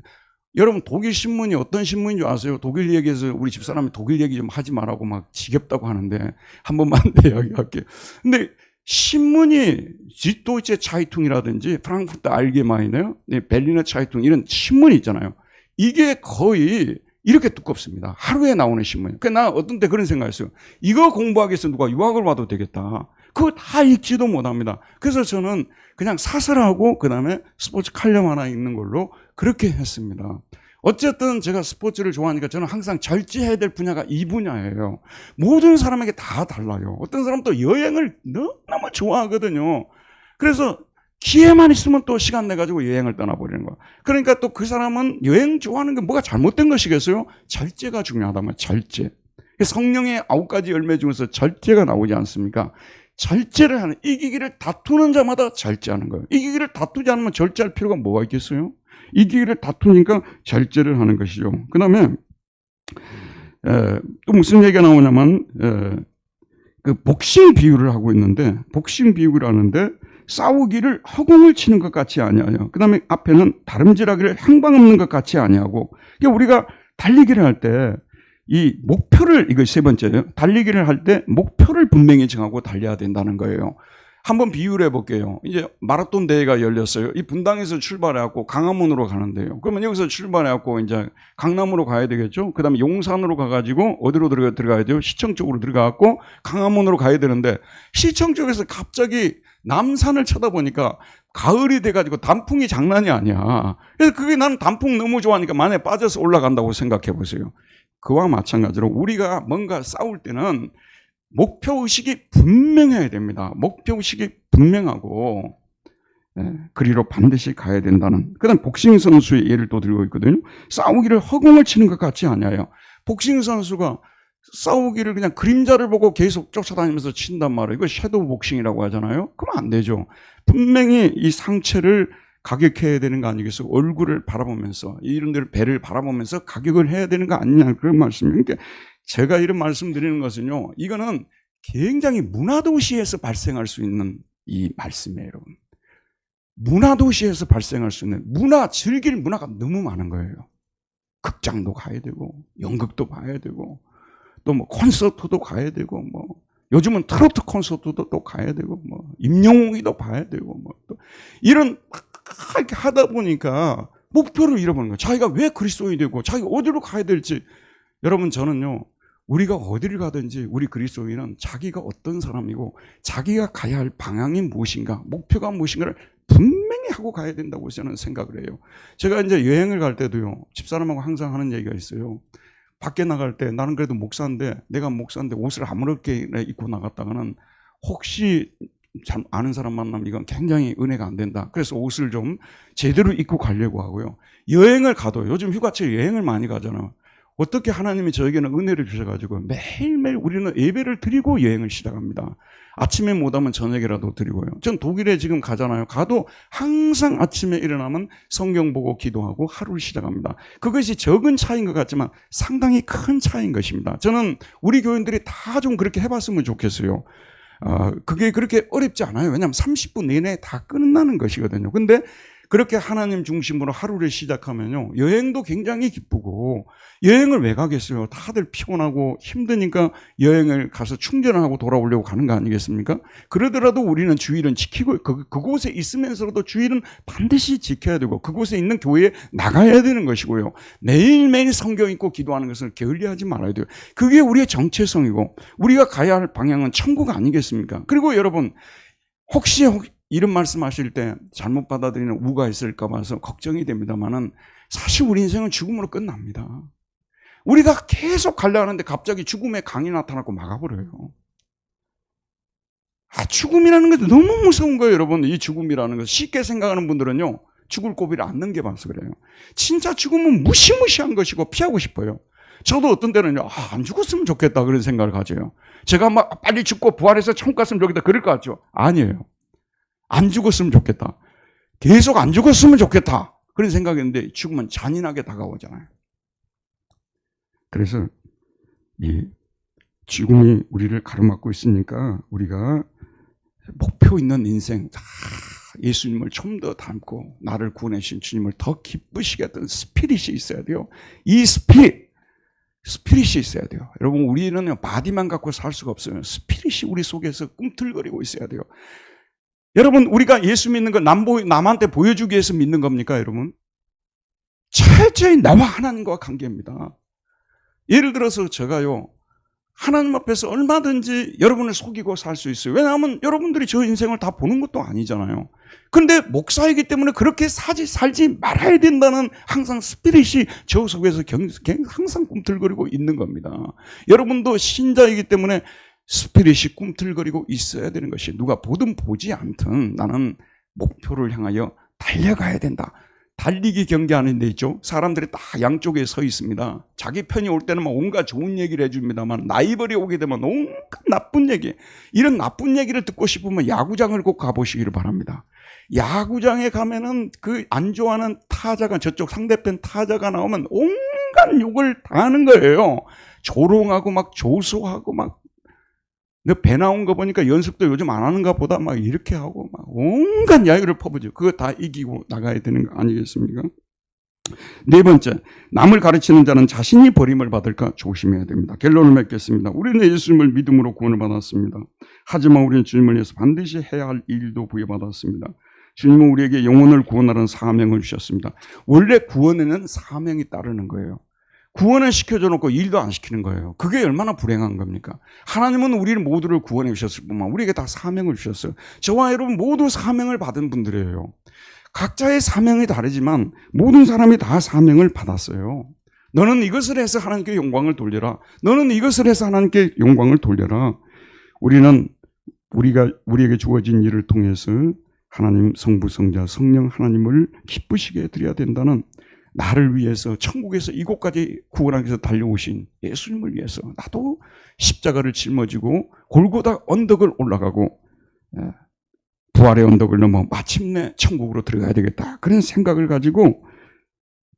여러분 독일 신문이 어떤 신문인 줄 아세요? 독일 얘기에서 우리 집사람이 독일 얘기 좀 하지 말라고 막 지겹다고 하는데 한 번만 더 이야기할게요. 근데 신문이 지도이체 차이퉁이라든지 프랑크푸르트 알게마이네요, 베르리너 차이퉁 이런 신문이 있잖아요. 이게 거의 이렇게 두껍습니다. 하루에 나오는 신문이에요. 그러니까 나 어떤 때 그런 생각했어요. 이거 공부하기 위해서 누가 유학을 와도 되겠다. 그거 다 읽지도 못합니다. 그래서 저는 그냥 사설하고 그다음에 스포츠 칼럼 하나 읽는 걸로 그렇게 했습니다. 어쨌든 제가 스포츠를 좋아하니까 저는 항상 절제해야 될 분야가 이 분야예요. 모든 사람에게 다 달라요. 어떤 사람은 또 여행을 너무너무 좋아하거든요. 그래서 기회만 있으면 또 시간 내가지고 여행을 떠나버리는 거야. 그러니까 또 그 사람은 여행 좋아하는 게 뭐가 잘못된 것이겠어요? 절제가 중요하다면 절제. 성령의 9가지 열매 중에서 절제가 나오지 않습니까? 절제를 하는, 이기기를 다투는 자마다 절제하는 거예요. 이기기를 다투지 않으면 절제할 필요가 뭐가 있겠어요? 이기기를 다투니까 절제를 하는 것이죠. 그 다음에 또 무슨 얘기가 나오냐면 그 복싱 비유를 하고 있는데, 복싱 비유를 하는데 싸우기를 허공을 치는 것 같이 아니하여, 그 다음에 앞에는 다름질하기를 향방 없는 것 같이 아니하고, 그러니까 우리가 달리기를 할 때 이 목표를, 이거 세 번째예요. 달리기를 할 때 목표를 분명히 정하고 달려야 된다는 거예요. 한번 비유를 해볼게요. 이제 마라톤 대회가 열렸어요. 이 분당에서 출발해갖고 강화문으로 가는데요. 그러면 여기서 출발해갖고 이제 강남으로 가야 되겠죠. 그 다음에 용산으로 가가지고 어디로 들어가야 돼요? 시청 쪽으로 들어가갖고 강화문으로 가야 되는데, 시청 쪽에서 갑자기 남산을 쳐다보니까 가을이 돼가지고 단풍이 장난이 아니야. 그래서 그게 나는 단풍 너무 좋아하니까 만에 빠져서 올라간다고 생각해 보세요. 그와 마찬가지로 우리가 뭔가 싸울 때는 목표의식이 분명해야 됩니다. 목표의식이 분명하고, 그리로 반드시 가야 된다는. 그 다음 복싱 선수의 예를 또 들고 있거든요. 싸우기를 허공을 치는 것 같지 않아요. 복싱 선수가 싸우기를 그냥 그림자를 보고 계속 쫓아다니면서 친단 말이에요. 이거 섀도우 복싱이라고 하잖아요. 그러면 안 되죠. 분명히 이 상체를 가격해야 되는 거 아니겠어요? 얼굴을 바라보면서, 이런 데를 배를 바라보면서 가격을 해야 되는 거 아니냐, 그런 말씀이에요. 그러니까 제가 이런 말씀 드리는 것은요, 이거는 굉장히 문화도시에서 발생할 수 있는 이 말씀이에요, 여러분. 문화도시에서 발생할 수 있는, 즐길 문화가 너무 많은 거예요. 극장도 가야 되고, 연극도 봐야 되고, 또 뭐 콘서트도 가야 되고, 뭐 요즘은 트로트 콘서트도 또 가야 되고, 뭐 임영웅이도 봐야 되고, 뭐 또 이런 이렇게 하다 보니까 목표를 잃어버리는 거예요. 자기가 왜 그리스도인이 되고 자기가 어디로 가야 될지. 여러분, 저는요, 우리가 어디를 가든지 우리 그리스도인은 자기가 어떤 사람이고 자기가 가야 할 방향이 무엇인가, 목표가 무엇인가를 분명히 하고 가야 된다고 저는 생각을 해요. 제가 이제 여행을 갈 때도요, 집사람하고 항상 하는 얘기가 있어요. 밖에 나갈 때 나는 그래도 내가 목사인데 옷을 아무렇게 입고 나갔다가는 혹시 참 아는 사람 만나면 이건 굉장히 은혜가 안 된다. 그래서 옷을 좀 제대로 입고 가려고 하고요. 여행을 가도, 요즘 휴가철 여행을 많이 가잖아요. 어떻게 하나님이 저에게는 은혜를 주셔가지고 매일매일 우리는 예배를 드리고 여행을 시작합니다. 아침에 못하면 저녁이라도 드리고요. 전 독일에 지금 가잖아요. 가도 항상 아침에 일어나면 성경 보고 기도하고 하루를 시작합니다. 그것이 적은 차이인 것 같지만 상당히 큰 차이인 것입니다. 저는 우리 교인들이 다 좀 그렇게 해봤으면 좋겠어요. 그게 그렇게 어렵지 않아요. 왜냐하면 30분 내내 다 끝나는 것이거든요. 근데 그렇게 하나님 중심으로 하루를 시작하면요, 여행도 굉장히 기쁘고. 여행을 왜 가겠어요? 다들 피곤하고 힘드니까 여행을 가서 충전을 하고 돌아오려고 가는 거 아니겠습니까? 그러더라도 우리는 주일은 지키고, 그곳에 있으면서도 주일은 반드시 지켜야 되고, 그곳에 있는 교회에 나가야 되는 것이고요. 매일매일 성경 읽고 기도하는 것을 게을리하지 말아야 돼요. 그게 우리의 정체성이고, 우리가 가야 할 방향은 천국 아니겠습니까? 그리고 여러분, 혹시 이런 말씀하실 때 잘못 받아들이는 우가 있을까 봐서 걱정이 됩니다만은 사실 우리 인생은 죽음으로 끝납니다. 우리가 계속 가려 하는데 갑자기 죽음의 강이 나타나고 막아버려요. 죽음이라는 것도 너무 무서운 거예요, 여러분. 이 죽음이라는 것 쉽게 생각하는 분들은요, 죽을 고비를 안 넘겨봐서 그래요. 진짜 죽음은 무시무시한 것이고 피하고 싶어요. 저도 어떤 때는요, 안 죽었으면 좋겠다 그런 생각을 가져요. 제가 막 빨리 죽고 부활해서 천국 갔으면 좋겠다 그럴 것 같죠? 아니에요. 안 죽었으면 좋겠다. 계속 안 죽었으면 좋겠다. 그런 생각이었는데 죽음은 잔인하게 다가오잖아요. 그래서 이 죽음이 우리를 가로막고 있으니까 우리가 목표 있는 인생, 예수님을 좀 더 닮고 나를 구원하신 주님을 더 기쁘시게 했던 스피릿이 있어야 돼요. 이 스피릿이 있어야 돼요. 여러분, 우리는 바디만 갖고 살 수가 없어요. 스피릿이 우리 속에서 꿈틀거리고 있어야 돼요. 여러분, 우리가 예수 믿는 거 남한테 보여주기 위해서 믿는 겁니까, 여러분? 철저히 나와 하나님과 관계입니다. 예를 들어서 제가요, 하나님 앞에서 얼마든지 여러분을 속이고 살 수 있어요. 왜냐하면 여러분들이 저 인생을 다 보는 것도 아니잖아요. 그런데 목사이기 때문에 그렇게 살지 말아야 된다는 항상 스피릿이 저 속에서 항상 꿈틀거리고 있는 겁니다. 여러분도 신자이기 때문에 스피릿이 꿈틀거리고 있어야 되는 것이, 누가 보든 보지 않든 나는 목표를 향하여 달려가야 된다. 달리기 경기하는 데 있죠. 사람들이 다 양쪽에 서 있습니다. 자기 편이 올 때는 온갖 좋은 얘기를 해줍니다만 라이벌이 오게 되면 온갖 나쁜 얘기, 이런 나쁜 얘기를 듣고 싶으면 야구장을 꼭 가보시기를 바랍니다. 야구장에 가면은 그 안 좋아하는 타자가, 저쪽 상대편 타자가 나오면 온갖 욕을 다 하는 거예요. 조롱하고 막 조소하고 막, 너 배 나온 거 보니까 연습도 요즘 안 하는가 보다 막 이렇게 하고 막 온갖 이야기를 퍼부죠. 그거 다 이기고 나가야 되는 거 아니겠습니까? 네 번째, 남을 가르치는 자는 자신이 버림을 받을까 조심해야 됩니다. 결론을 맺겠습니다. 우리는 예수님을 믿음으로 구원을 받았습니다. 하지만 우리는 주님을 위해서 반드시 해야 할 일도 부여받았습니다. 주님은 우리에게 영혼을 구원하는 사명을 주셨습니다. 원래 구원에는 사명이 따르는 거예요. 구원을 시켜줘 놓고 일도 안 시키는 거예요. 그게 얼마나 불행한 겁니까? 하나님은 우리를 모두를 구원해 주셨을 뿐만 우리에게 다 사명을 주셨어요. 저와 여러분 모두 사명을 받은 분들이에요. 각자의 사명이 다르지만 모든 사람이 다 사명을 받았어요. 너는 이것을 해서 하나님께 영광을 돌려라. 너는 이것을 해서 하나님께 영광을 돌려라. 우리는 우리에게 주어진 일을 통해서 하나님, 성부, 성자, 성령 하나님을 기쁘시게 해드려야 된다는, 나를 위해서 천국에서 이곳까지 구원하기 위해서 달려오신 예수님을 위해서 나도 십자가를 짊어지고 골고다 언덕을 올라가고 부활의 언덕을 넘어 마침내 천국으로 들어가야 되겠다, 그런 생각을 가지고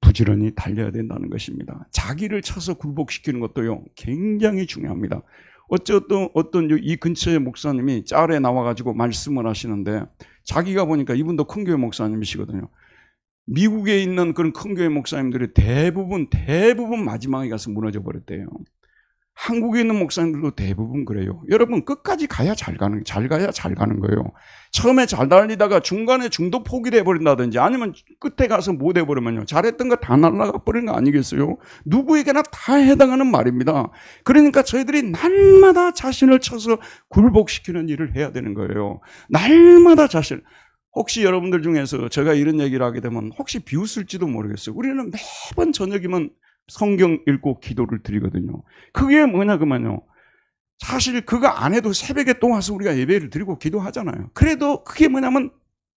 부지런히 달려야 된다는 것입니다. 자기를 쳐서 굴복시키는 것도요 굉장히 중요합니다. 어떤 이 근처의 목사님이 짤에 나와가지고 말씀을 하시는데, 자기가 보니까 이분도 큰 교회 목사님이시거든요. 미국에 있는 그런 큰 교회 목사님들이 대부분 마지막에 가서 무너져 버렸대요. 한국에 있는 목사님들도 대부분 그래요. 여러분, 끝까지 가야 잘 가는 거예요. 처음에 잘 달리다가 중간에 중도 포기를 해버린다든지 아니면 끝에 가서 못 해버리면요, 잘했던 거 다 날아가 버리는 거 아니겠어요? 누구에게나 다 해당하는 말입니다. 그러니까 저희들이 날마다 자신을 쳐서 굴복시키는 일을 해야 되는 거예요. 날마다 자신. 혹시 여러분들 중에서 제가 이런 얘기를 하게 되면 혹시 비웃을지도 모르겠어요. 우리는 매번 저녁이면 성경 읽고 기도를 드리거든요. 그게 뭐냐면요, 사실 그거 안 해도 새벽에 또 와서 우리가 예배를 드리고 기도하잖아요. 그래도 그게 뭐냐면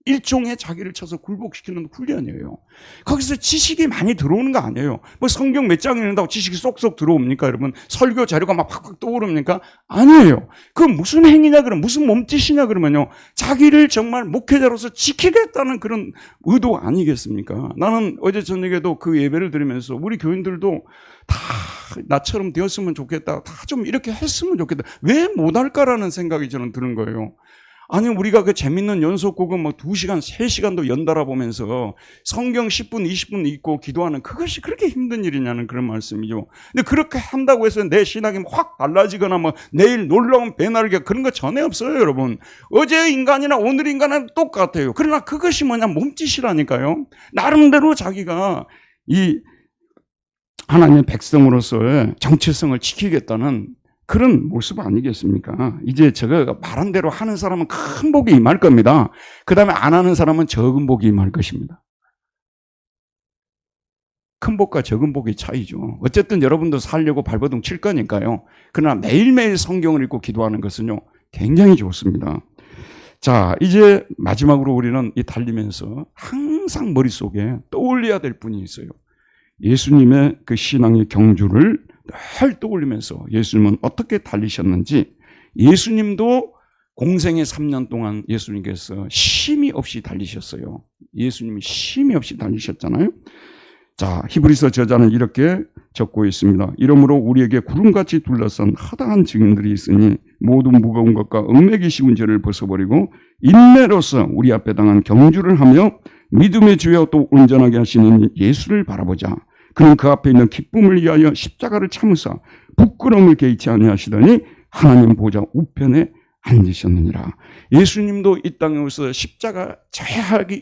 일종의 자기를 쳐서 굴복시키는 훈련이에요. 거기서 지식이 많이 들어오는 거 아니에요. 뭐 성경 몇 장 읽는다고 지식이 쏙쏙 들어옵니까, 여러분? 설교 자료가 막 팍팍 떠오릅니까? 아니에요. 그 무슨 행위냐, 그러면 무슨 몸짓이냐, 그러면요, 자기를 정말 목회자로서 지키겠다는 그런 의도 아니겠습니까? 나는 어제 저녁에도 그 예배를 드리면서 우리 교인들도 다 나처럼 되었으면 좋겠다, 다 좀 이렇게 했으면 좋겠다, 왜 못할까라는 생각이 저는 드는 거예요. 아니, 우리가 그 재밌는 연속곡은 뭐 2시간, 3시간도 연달아 보면서 성경 10분, 20분 읽고 기도하는, 그것이 그렇게 힘든 일이냐는 그런 말씀이죠. 근데 그렇게 한다고 해서 내 신앙이 확 달라지거나 뭐 내일 놀라운 배날개, 그런 거 전혀 없어요, 여러분. 어제의 인간이나 오늘 인간은 똑같아요. 그러나 그것이 뭐냐, 몸짓이라니까요. 나름대로 자기가 이 하나님의 백성으로서의 정체성을 지키겠다는 그런 모습 아니겠습니까? 이제 제가 말한 대로 하는 사람은 큰 복이 임할 겁니다. 그 다음에 안 하는 사람은 적은 복이 임할 것입니다. 큰 복과 적은 복의 차이죠. 어쨌든 여러분도 살려고 발버둥 칠 거니까요. 그러나 매일매일 성경을 읽고 기도하는 것은요, 굉장히 좋습니다. 자, 이제 마지막으로 우리는 이 달리면서 항상 머릿속에 떠올려야 될 분이 있어요. 예수님의 그 신앙의 경주를 늘 떠올리면서 예수님은 어떻게 달리셨는지, 예수님도 공생의 3년 동안 예수님께서 쉼이 없이 달리셨어요. 예수님이 쉼이 없이 달리셨잖아요. 자, 히브리서 저자는 이렇게 적고 있습니다. 이러므로 우리에게 구름같이 둘러싼 허다한 증인들이 있으니 모든 무거운 것과 얽매기 쉬운 죄를 벗어버리고 인내로서 우리 앞에 당한 경주를 하며 믿음의 주여 또 온전하게 하시는 예수를 바라보자. 그는 그 앞에 있는 기쁨을 위하여 십자가를 참으사 부끄러움을 개의치 아니하시더니 하나님 보좌 우편에 앉으셨느니라. 예수님도 이 땅에 오셔서 십자가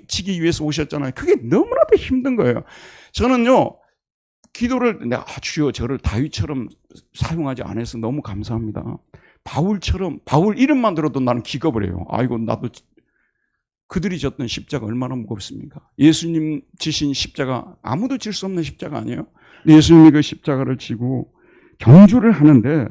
지기 위해서 오셨잖아요. 그게 너무나도 힘든 거예요. 저는요, 기도를, 주여 저를 다윗처럼 사용하지 않아서 너무 감사합니다. 바울 이름만 들어도 나는 기겁을 해요. 아이고, 나도 그들이 졌던 십자가 얼마나 무겁습니까? 예수님 지신 십자가, 아무도 질 수 없는 십자가 아니에요? 예수님이 그 십자가를 지고 경주를 하는데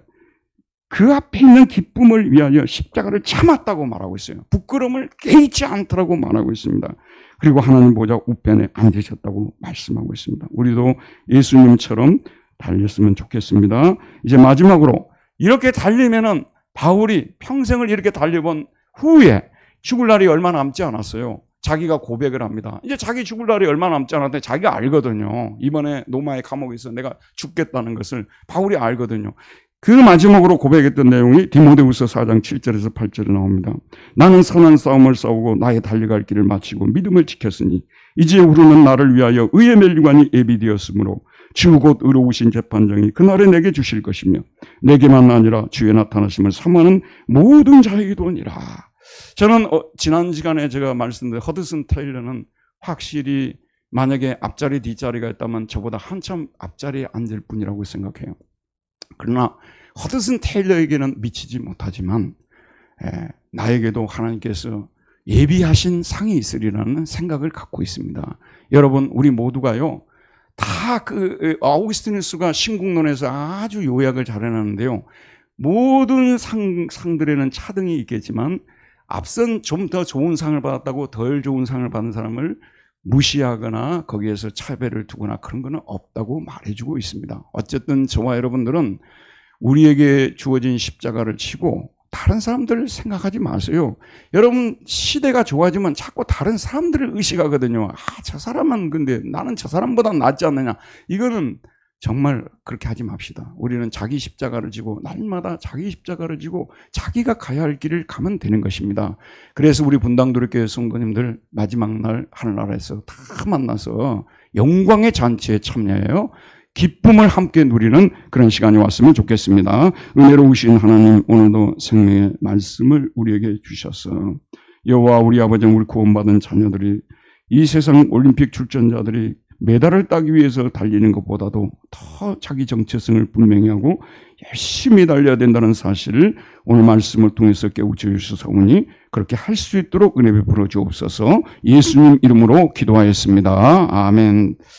그 앞에 있는 기쁨을 위하여 십자가를 참았다고 말하고 있어요. 부끄러움을 개의치 않더라고 말하고 있습니다. 그리고 하나님 보좌 우편에 앉으셨다고 말씀하고 있습니다. 우리도 예수님처럼 달렸으면 좋겠습니다. 이제 마지막으로 이렇게 달리면은 바울이 평생을 이렇게 달려본 후에 죽을 날이 얼마 남지 않았어요. 자기가 고백을 합니다. 이제 자기 죽을 날이 얼마 남지 않았는데 자기가 알거든요. 이번에 로마의 감옥에서 내가 죽겠다는 것을 바울이 알거든요. 그 마지막으로 고백했던 내용이 디모데후서 4장 7절에서 8절에 나옵니다. 나는 선한 싸움을 싸우고 나의 달려갈 길을 마치고 믿음을 지켰으니 이제 우리는 나를 위하여 의의 멸류관이 예비되었으므로 주 곧 의로우신 재판장이 그날에 내게 주실 것이며 내게만 아니라 주의 나타나심을 사모하는 모든 자에게도 오니라. 저는 지난 시간에 제가 말씀드린 허드슨 테일러는 확실히 만약에 앞자리 뒷자리가 있다면 저보다 한참 앞자리에 앉을 분이라고 생각해요. 그러나 허드슨 테일러에게는 미치지 못하지만 나에게도 하나님께서 예비하신 상이 있으리라는 생각을 갖고 있습니다. 여러분, 우리 모두가요, 다 아우구스티누스가 신국론에서 아주 요약을 잘 해놨는데요. 모든 상들에는 차등이 있겠지만 앞선 좀 더 좋은 상을 받았다고 덜 좋은 상을 받은 사람을 무시하거나 거기에서 차별을 두거나 그런 거는 없다고 말해주고 있습니다. 어쨌든 저와 여러분들은 우리에게 주어진 십자가를 치고 다른 사람들을 생각하지 마세요. 여러분, 시대가 좋아지면 자꾸 다른 사람들을 의식하거든요. 저 사람은 근데 나는 저 사람보다 낫지 않느냐. 이거는 정말 그렇게 하지 맙시다. 우리는 자기 십자가를 지고 날마다 자기 십자가를 지고 자기가 가야 할 길을 가면 되는 것입니다. 그래서 우리 분당도립교회 성도님들 마지막 날 하늘나라에서 다 만나서 영광의 잔치에 참여해요. 기쁨을 함께 누리는 그런 시간이 왔으면 좋겠습니다. 은혜로우신 하나님, 오늘도 생명의 말씀을 우리에게 주셔서 여호와 우리 아버지, 우리 구원받은 자녀들이 이 세상 올림픽 출전자들이 메달을 따기 위해서 달리는 것보다도 더 자기 정체성을 분명히 하고 열심히 달려야 된다는 사실을 오늘 말씀을 통해서 깨우쳐 주셔서오니 그렇게 할 수 있도록 은혜 베풀어 주옵소서. 예수님 이름으로 기도하였습니다. 아멘.